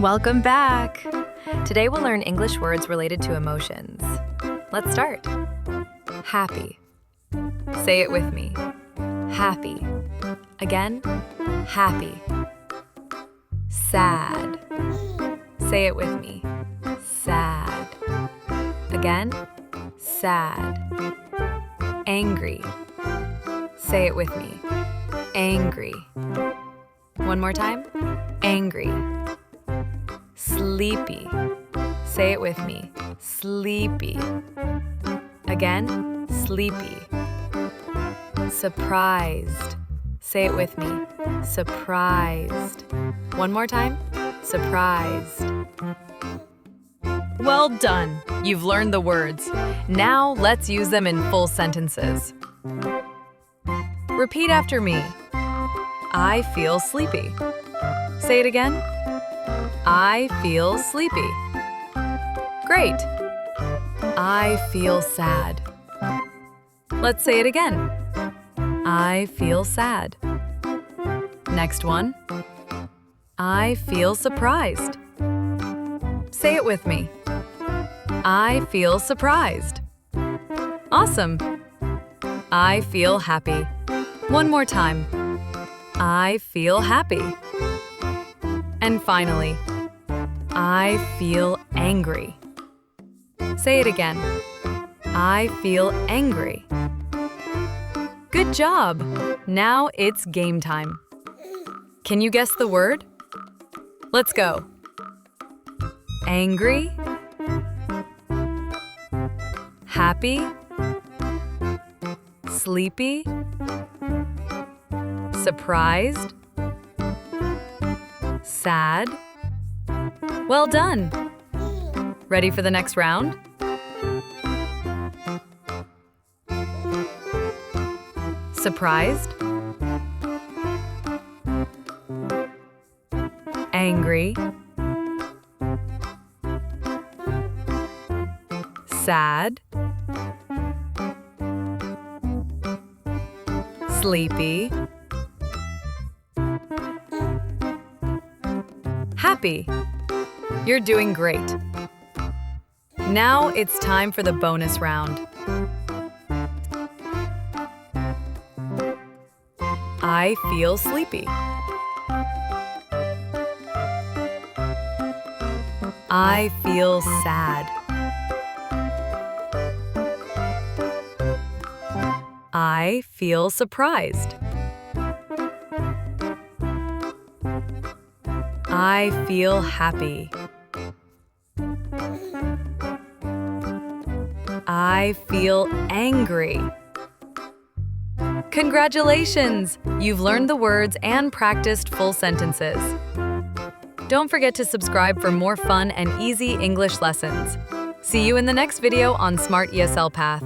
Welcome back! Today we'll learn English words related to emotions. Let's start. Happy. Say it with me. Happy. Again, happy. Sad. Say it with me. Sad. Again, sad. Angry. Say it with me. Angry. One more time. Angry. Sleepy. Say it with me. Sleepy. Again, sleepy. Surprised. Say it with me. Surprised. One more time. Surprised. Well done! You've learned the words. Now let's use them in full sentences. Repeat after me. I feel sleepy. Say it again. I feel sleepy. Great. I feel sad. Let's say it again. I feel sad. Next one. I feel surprised. Say it with me. I feel surprised. Awesome. I feel happy. One more time. I feel happy. And finally, I feel angry. Say it again. I feel angry. Good job! Now it's game time. Can you guess the word? Let's go. Angry. Happy. Sleepy. Surprised. Sad. Well done! Ready for the next round? Surprised. Angry. Sad. Sleepy. Happy. You're doing great. Now it's time for the bonus round. I feel sleepy. I feel sad. I feel surprised. I feel happy. I feel angry. Congratulations! You've learned the words and practiced full sentences. Don't forget to subscribe for more fun and easy English lessons. See you in the next video on Smart ESL Path.